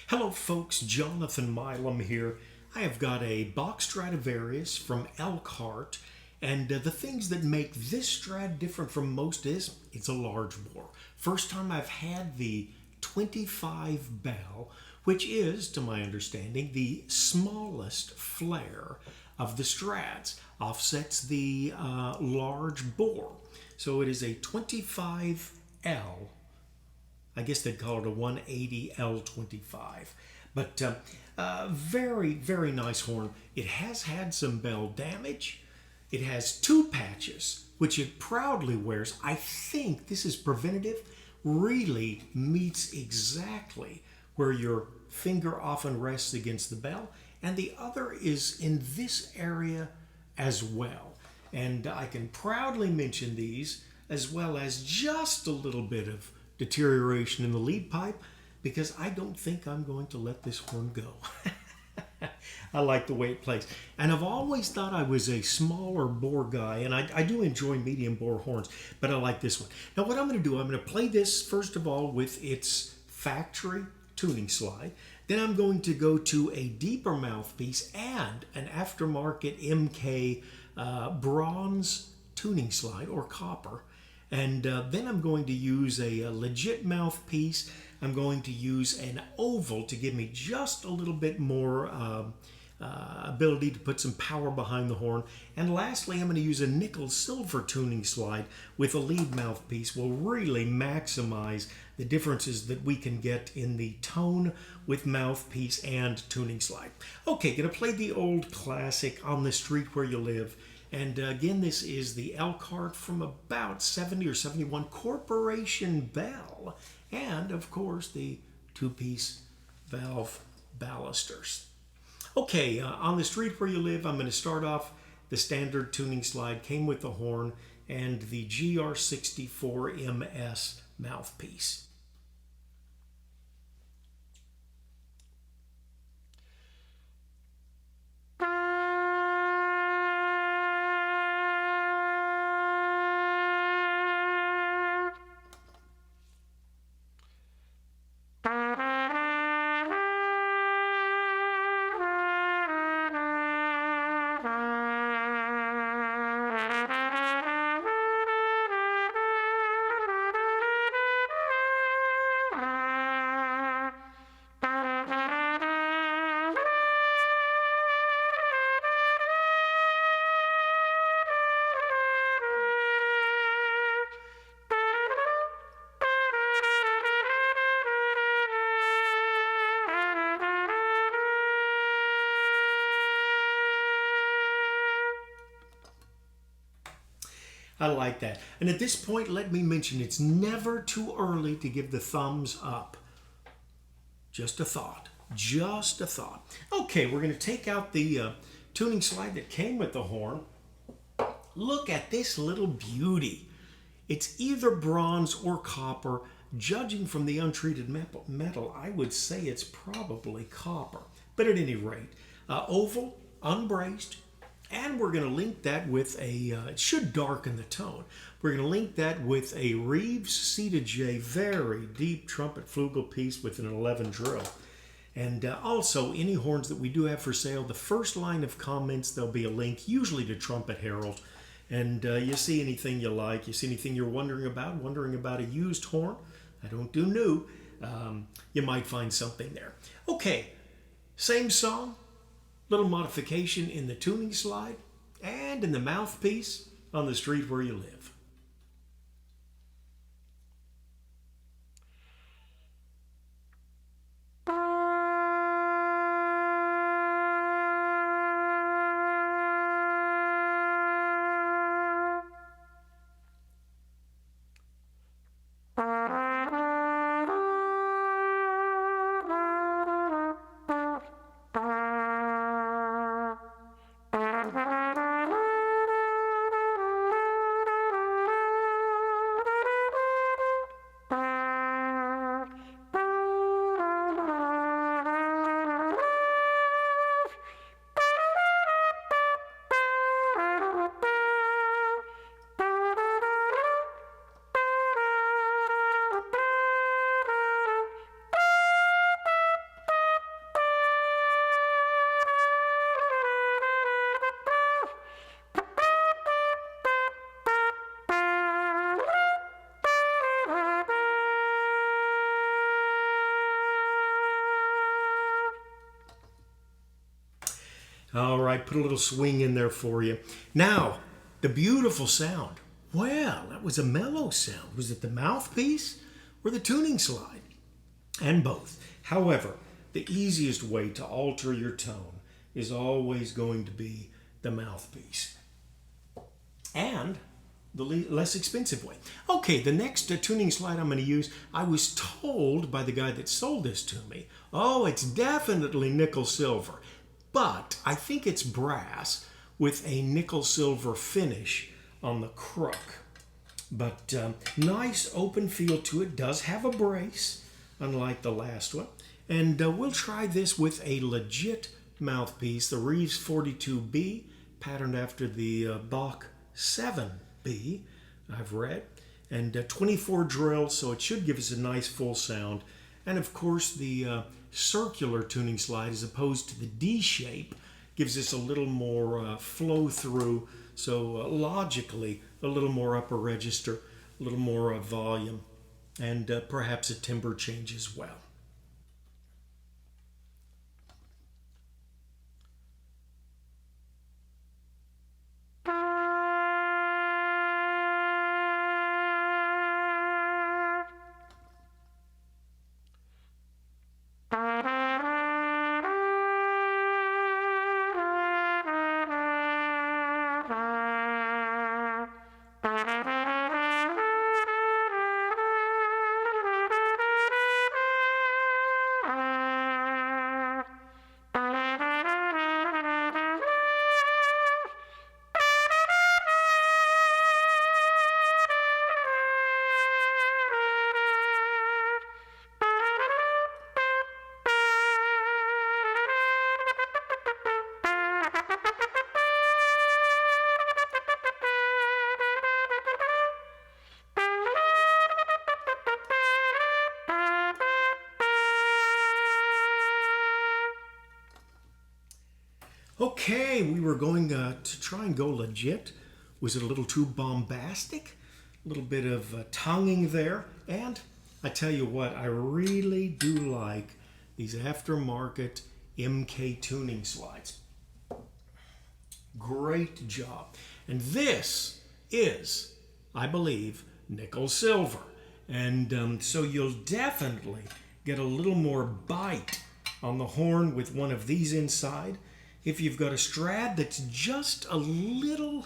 Hello folks, Jonathan Milam here. I have got a Bach Stradivarius from Elkhart, and the things that make this Strad different from most is it's a large bore. First time I've had the 25 Bell, which is, to my understanding, the smallest flare of the Strads, offsets the large bore. So it is a 25L. I guess they'd call it a 180L25. But very, very nice horn. It has had some bell damage. It has two patches, which it proudly wears. I think this is preventative. Really meets exactly where your finger often rests against the bell. And the other is in this area as well. And I can proudly mention these, as well as just a little bit of deterioration in the lead pipe, because I don't think I'm going to let this horn go. I like the way it plays. And I've always thought I was a smaller bore guy, and I do enjoy medium bore horns, but I like this one. Now what I'm going to do, I'm going to play this first of all with its factory tuning slide. Then I'm going to go to a deeper mouthpiece and an aftermarket MK bronze tuning slide, or copper. And then I'm going to use a legit mouthpiece. I'm going to use an oval to give me just a little bit more ability to put some power behind the horn. And lastly, I'm going to use a nickel silver tuning slide with a lead mouthpiece. Will really maximize the differences that we can get in the tone with mouthpiece and tuning slide. Okay, going to play the old classic On the Street Where You Live. And again, this is the Elkhart from about 70 or 71 Corporation Bell. And, of course, the two-piece valve balusters. Okay, On the Street Where You Live, I'm going to start off the standard tuning slide, came with the horn, and the GR64MS mouthpiece. I like that. And at this point, let me mention it's never too early to give the thumbs up. Just a thought. Just a thought. Okay, we're going to take out the tuning slide that came with the horn. Look at this little beauty. It's either bronze or copper. Judging from the untreated metal, I would say it's probably copper. But at any rate, oval, unbraced, and we're going to link that with a, it should darken the tone. We're going to link that with a Reeves C2J, very deep trumpet flugel piece with an 11 drill. And also, any horns that we do have for sale, the first line of comments, there'll be a link, usually to Trumpet Herald. And you see anything you like, you see anything you're wondering about a used horn, I don't do new, you might find something there. Okay, same song. Little modification in the tuning slide and in the mouthpiece, On the Street Where You Live. All right, put a little swing in there for you. Now, the beautiful sound. Well, that was a mellow sound. Was it the mouthpiece or the tuning slide? And both. However, the easiest way to alter your tone is always going to be the mouthpiece. And the less expensive way. Okay, the next tuning slide I'm going to use, I was told by the guy that sold this to me, oh, it's definitely nickel silver, but I think it's brass with a nickel silver finish on the crook. But nice open feel to it, does have a brace, unlike the last one. And we'll try this with a legit mouthpiece, the Reeves 42B, patterned after the Bach 7B, I've read, and 24 drills, so it should give us a nice full sound. And of course, the circular tuning slide, as opposed to the D shape, gives us a little more flow through, so logically a little more upper register, a little more volume, and perhaps a timbre change as well. Okay, we were going to try and go legit. Was it a little too bombastic? A little bit of tonguing there. And I tell you what, I really do like these aftermarket MK tuning slides. Great job. And this is, I believe, nickel silver. And so you'll definitely get a little more bite on the horn with one of these inside. If you've got a Strad that's just a little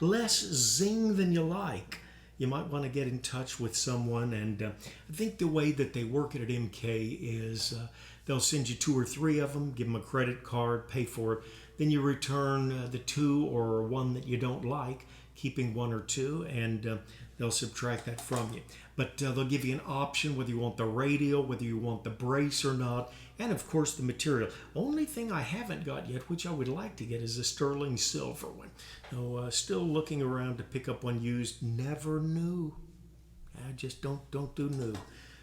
less zing than you like, you might want to get in touch with someone. And I think the way that they work it at MK is they'll send you 2 or 3 of them, give them a credit card, pay for it. Then you return the 2 or 1 that you don't like, keeping 1 or 2, and they'll subtract that from you. But they'll give you an option whether you want the radial, whether you want the brace or not, and of course the material. Only thing I haven't got yet, which I would like to get, is a sterling silver one. So still looking around to pick up one used. Never new. I just don't do new.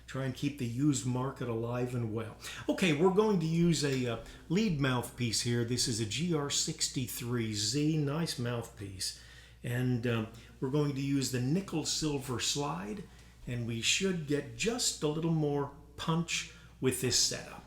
Try and keep the used market alive and well. Okay, we're going to use a lead mouthpiece here. This is a GR63Z, nice mouthpiece. And we're going to use the nickel silver slide, and we should get just a little more punch with this setup.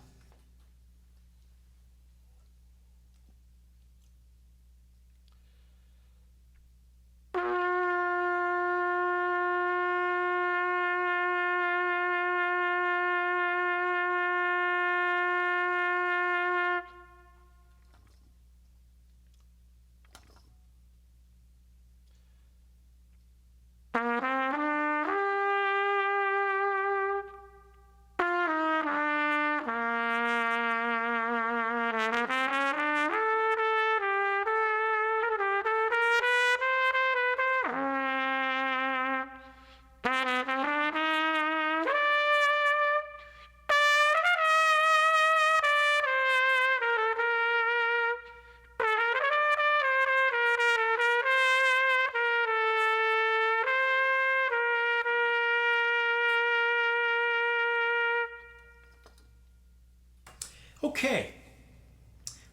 Okay,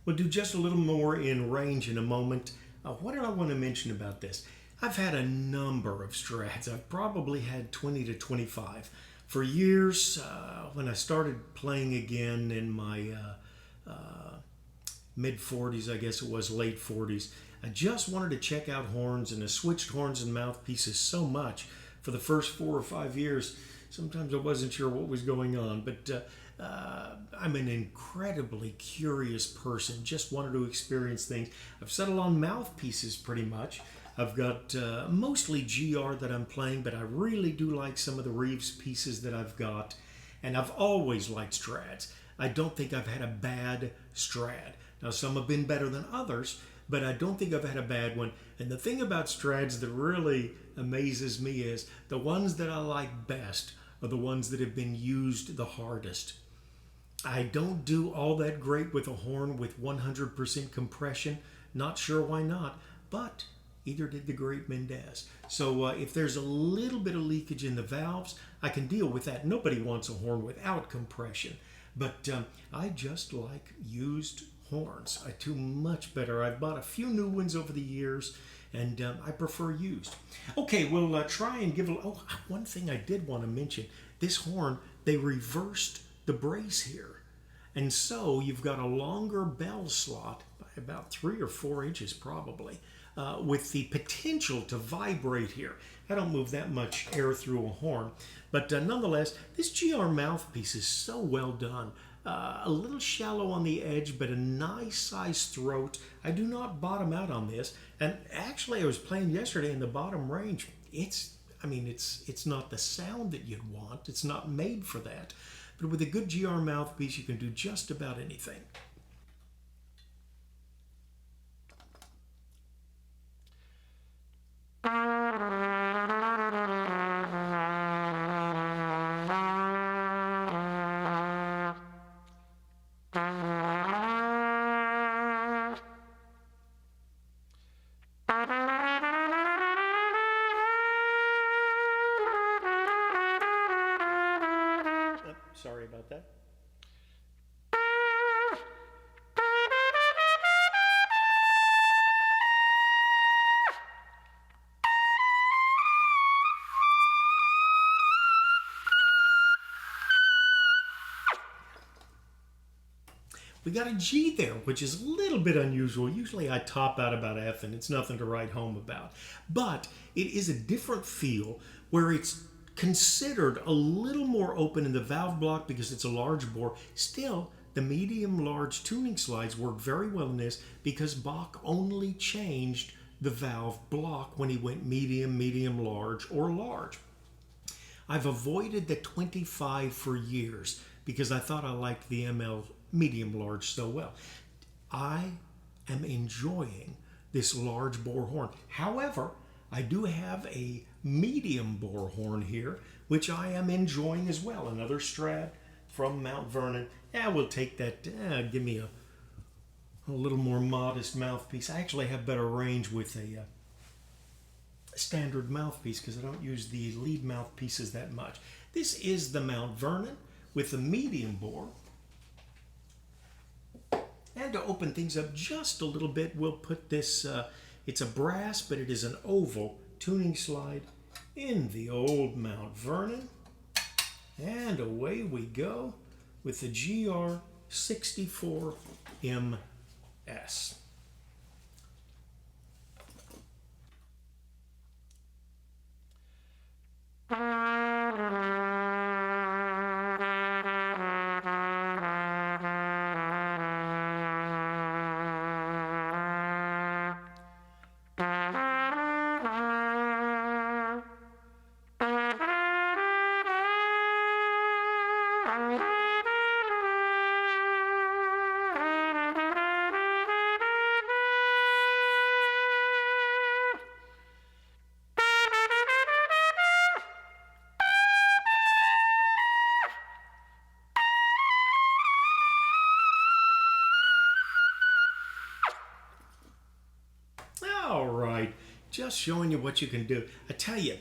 we'll do just a little more in range in a moment. What did I want to mention about this? I've had a number of Strads. I've probably had 20 to 25. For years, when I started playing again in my mid-40s, I guess it was, late 40s. I just wanted to check out horns, and I switched horns and mouthpieces so much for the first 4 or 5 years. Sometimes I wasn't sure what was going on, but I'm an incredibly curious person, just wanted to experience things. I've settled on mouthpieces pretty much. I've got mostly GR that I'm playing, but I really do like some of the Reeves pieces that I've got, and I've always liked Strads. I don't think I've had a bad Strad. Now, some have been better than others, but I don't think I've had a bad one. And the thing about Strads that really amazes me is the ones that I like best are the ones that have been used the hardest. I don't do all that great with a horn with 100% compression. Not sure why not, but either did the great Mendez. So if there's a little bit of leakage in the valves, I can deal with that. Nobody wants a horn without compression. But I just like used horns. I do much better. I've bought a few new ones over the years, and I prefer used. Okay, we'll try and give a... Oh, one thing I did want to mention. This horn, they reversed the brace here. And so you've got a longer bell slot, by about 3 or 4 inches probably, with the potential to vibrate here. I don't move that much air through a horn. But nonetheless, this GR mouthpiece is so well done. A little shallow on the edge, but a nice size throat. I do not bottom out on this. And actually, I was playing yesterday in the bottom range. It's not the sound that you'd want. It's not made for that. But with a good GR mouthpiece, you can do just about anything. Sorry about that. We got a G there, which is a little bit unusual. Usually I top out about F, and it's nothing to write home about. But it is a different feel where it's considered a little more open in the valve block because it's a large bore. Still, the medium-large tuning slides work very well in this because Bach only changed the valve block when he went medium, medium-large, or large. I've avoided the 25 for years because I thought I liked the ML medium-large so well. I am enjoying this large bore horn. However, I do have a medium bore horn here, which I am enjoying as well. Another Strad from Mount Vernon. Yeah, we'll take that. Give me a little more modest mouthpiece. I actually have better range with a standard mouthpiece because I don't use the lead mouthpieces that much. This is the Mount Vernon with the medium bore. And to open things up just a little bit, we'll put this, it's a brass, but it is an oval tuning slide in the old Mount Vernon. And away we go with the GR 64 MS. All right, just showing you what you can do. I tell you,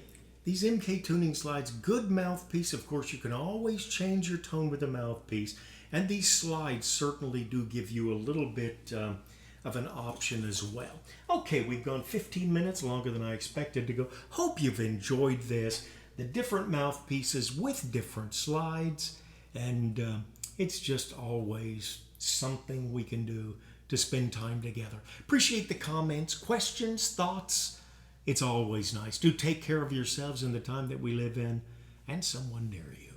these MK tuning slides, good mouthpiece. Of course, you can always change your tone with the mouthpiece. And these slides certainly do give you a little bit of an option as well. Okay, we've gone 15 minutes, longer than I expected to go. Hope you've enjoyed this. The different mouthpieces with different slides. And it's just always something we can do to spend time together. Appreciate the comments, questions, thoughts. It's always nice. Do take care of yourselves in the time that we live in and someone near you.